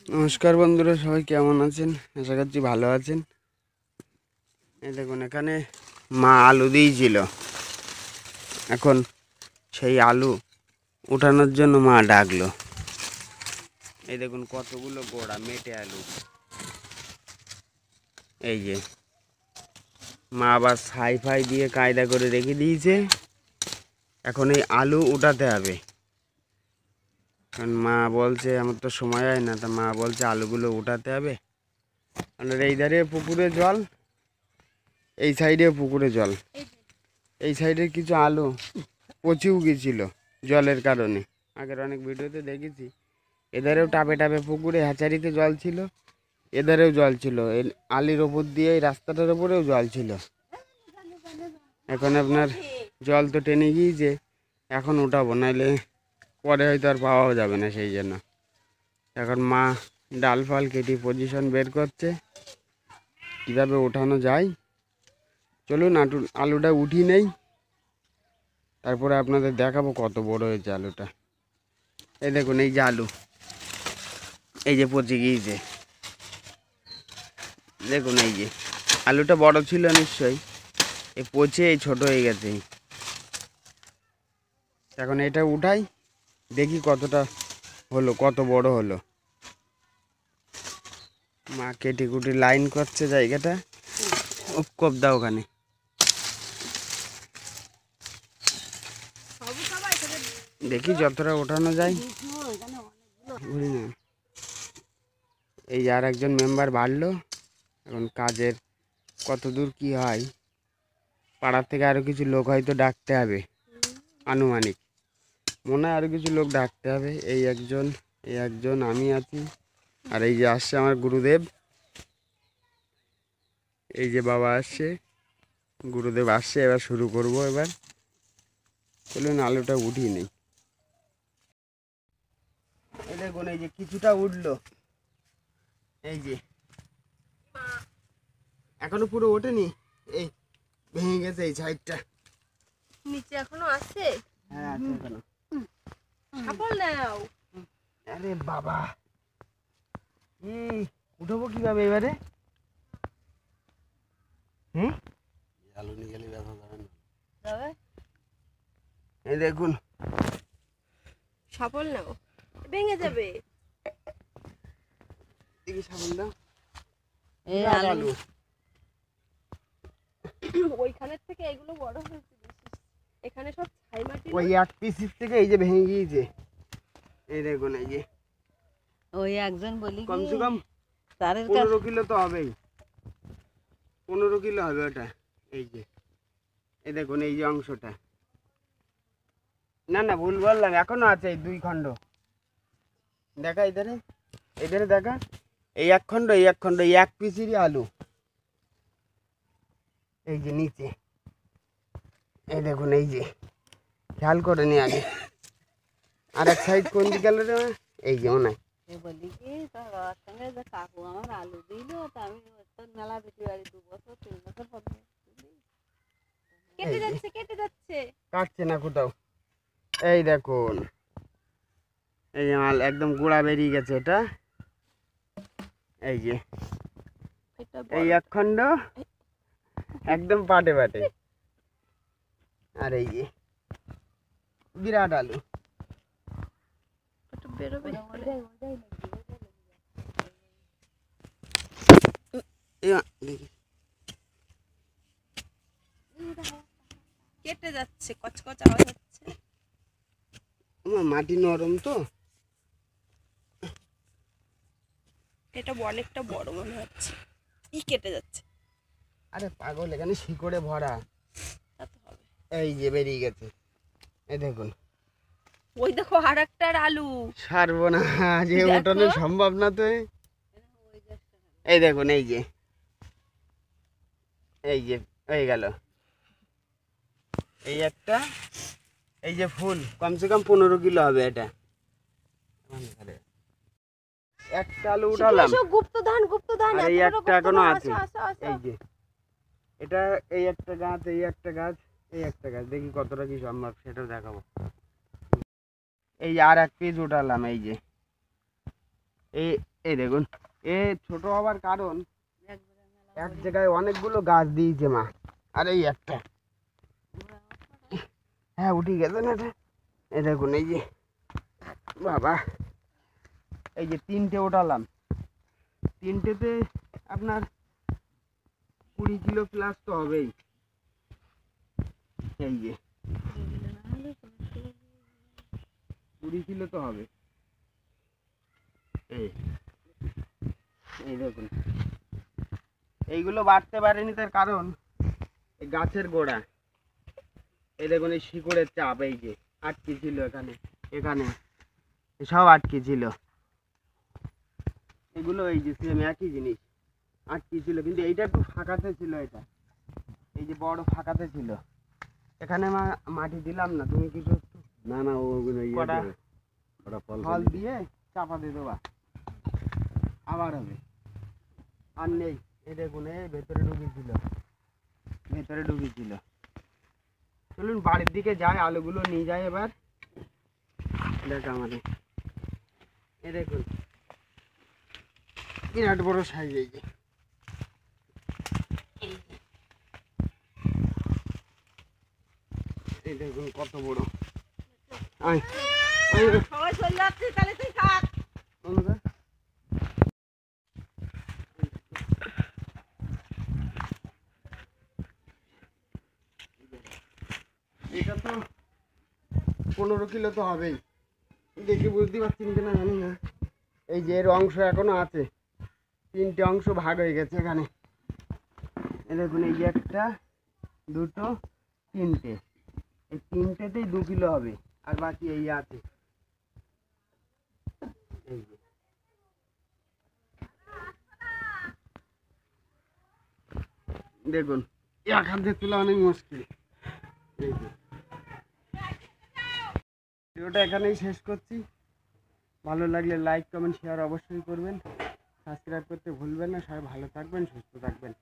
নমস্কার বন্ধুরা, সবাই কেমন আছেন? আশা করছি ভালো আছেন। এই দেখুন, এখানে মা আলু দিয়েছিল। এখন সেই আলু উঠানোর জন্য মা ডাকলো। এই দেখুন কতগুলো গোড়া মেটে আলু। এই যে মা আবার ছাই ফাই দিয়ে কায়দা করে রেখে দিয়েছে। এখন এই আলু উঠাতে হবে। কারণ মা বলছে আমার তো সময় হয় না, তা মা বলছে আলুগুলো উঠাতে হবে। আর এই ধারে পুকুরে জল, এই সাইডে পুকুরে জল। এই সাইডের কিছু আলু পচেও গেছিলো জলের কারণে। আগের অনেক ভিডিওতে দেখেছি। এধারেও টাপে টাপে পুকুরে হ্যাচারিতে জল ছিল, এধারেও জল ছিল। এই আলির ওপর দিয়ে এই রাস্তাটার ওপরেও জল ছিল। এখন আপনার জল তো টেনে গিয়েছে, এখন উঠাবো, নাহলে পরে হয়তো আর পাওয়াও যাবে না। সেই জন্য এখন মা ডাল ফাল কেটে পজিশন বের করছে কীভাবে ওঠানো যায়। চলুন আলুটা উঠিয়ে নেই, তারপরে আপনাদের দেখাবো কত বড় হয়েছে আলুটা। এই দেখুন, এই যে আলু, এই যে পচে গিয়েছে। দেখুন এই যে আলুটা বড় ছিল নিশ্চয়ই, এই পচে এই ছোট হয়ে গেছে। এখন এটা উঠাই, দেখি কতটা হলো, কত বড় হলো। মা কেটে কুটি লাইন করছে জায়গাটা। কোপ দাও ওখানে। দেখি যতটা ওঠানো যায়। এই আর একজন মেম্বার বাড়লো। এখন কাজের কত দূর কী হয়, পাড়ার থেকে আরও কিছু লোক হয়তো ডাকতে হবে। আনুমানিক মনে হয় আরও কিছু লোক ডাকতে হবে। এই একজন আমি আছি, আর এই যে আসছে আমার গুরুদেব। এই যে বাবা আসছে, গুরুদেব আসছে। এবার শুরু করব। এবার চলুন আলুটা উঠিয়ে নেই। এই দেখুন, এই যে কিছুটা উঠলো। এই যে এখনো পুরো ওঠেনি, এই ভেঙে গেছে এই সাইডটা। নিচে এখনো আছে? হ্যাঁ আছে এখনো। সাফল নাও। আরে বাবা, উঠবো কিভাবে এবারে? আলু নিয়ে গেলে ব্যবহার করেন। এই দেখুন, সাফল নাও, ভেঙে যাবে। দেখি সাফল দাও। এই আলু ওইখানের থেকে এগুলো বড় হয়েছে বেশি। এখানে সব ছাই মাটি। ওই এক পিসির থেকে এই যে ভেঙে গিয়েছে। এই দেখুন, এই যে ওই একজন বলি কমসে কম তারের 15 কিলো তো হবেই। 15 কিলো হবে ওটা। এই যে এই দেখুন, এই যে অংশটা, না ভুল বললাম, এখনো আছে এই 2 খণ্ড। দেখা এধারে, এধারে দেখা, এই এক খণ্ড, এই এক খণ্ড, এই এক পিসিরই আলু। এই যে নিচে, এই দেখুন, এই যে খেয়াল করে নি আগে। আর এক সাইড কোন দিকে গেল রে? এই যে মনে হয় বলি কি তার বাবার সঙ্গে যে কাকু আমার আলু দিল, তা আমি তোর মেলা বেশি বাড়ি 2 বছর 3 বছর পর কেটে যাচ্ছে কাটছে না কোথাও। এই দেখুন, এই যে মাল একদম গুঁড়া বেরিয়ে গেছে এটা। এই যে এই এক খণ্ড একদম পাটে পাটে। আর এই যে বিরাট আলু। কেটে যাচ্ছে, কচকচ আওয়াজ হচ্ছে। মাটি নরম তো। এটা অনেকটা বড় মনে হচ্ছে। কেটে যাচ্ছে। আরে পাগল, এখানে শিকড়ে ভরা। হবে। এই যে বেরিয়ে গেছে, এই দেখুন। ওই দেখো আরেকটার আলু। ছাড়বো না, যে ওঠানো সম্ভব না তো। এই দেখুন, এই যে হয়ে গেল। এই একটা, এই যে ফুল, কমসে কম 15 কিলো হবে এটা। একটা আলু উঠালাম, গুপ্তধান আর এই একটা এখনো আছে। এই যে এটা, এই একটা গাছ, এই একটা গাছ, এই একটা গাছ। দেখি কতটা কি সম্ভব সেটাও দেখাবো। এই আর এক পিস উঠালাম। এই যে এই দেখুন, এ ছোট হবার কারণ একবারে মেলা এক করি। জায়গায় অনেকগুলো গাছ দিয়েছে মা। আর এই একটা, ওরা হ্যাঁ উঠে গেছে না এটা। এই দেখুন এই যে বাবা, এই যে তিনটে ওঠালাম, তিনটেতে আপনার 20 কিলো প্লাস তো হবেই। এই যে দিলে না হলে কোনো সমস্যা 20 কিলো তো হবে। এই এই দেখুন, এইগুলো বাড়তে পারেনি তার কারণ এই গাছের গোড়া, এই দেখুন এই শিকড়ের চাপ, এই যে আটকে ছিল এখানে, এখানে সব আটকে ছিল। এগুলো এই যে সেম একই জিনিস আটকে ছিল, কিন্তু এইটা একটু ফাঁকাতে ছিল, এটা এই যে বড় ফাঁকাতে ছিল। এখানে মাটি দিলাম না, তুমি কিছু একটু না না ওগুলো ইয়ে কটা দেবে, ওটা ফল ফল দিয়ে চাপা দিয়ে দেবা, আবার হবে। আর নেই, এই দেখুন এই ভেতরে ঢুকেছিল, ভেতরে ঢুকেছিল। চলুন বাড়ির দিকে যাই, আলুগুলো নিয়ে যাই এবার। দেখ আমাদের এই দেখুন বিরাট বড় সাইজ, এই যে এই দেখুন কত বড়। আয় আয় সবাই চলে যাচ্ছে, তাহলে তুই থাক। অনুদা। এটা তো 15 কিলো তো হবেই, দেখে বুঝতে পারছি কিনা জানি না। এই যে এর অংশ এখনো আছে, 3টে অংশ ভাগ হয়ে গেছে এখানে। এই দেখুন এই যে 1টা 2টো 3টে, এই 3টেতেই 2 কিলো হবে, আর বাকি এই আছে। এই যে দেখুন এক হাত দিয়ে তোলা অনেক মুশকিল। এই যে ভিডিওটা এখানেই শেষ করছি। ভালো লাগলে লাইক কমেন্ট শেয়ার অবশ্যই করবেন, সাবস্ক্রাইব করতে ভুলবেন না। সবাই ভালো থাকবেন, সুস্থ থাকবেন।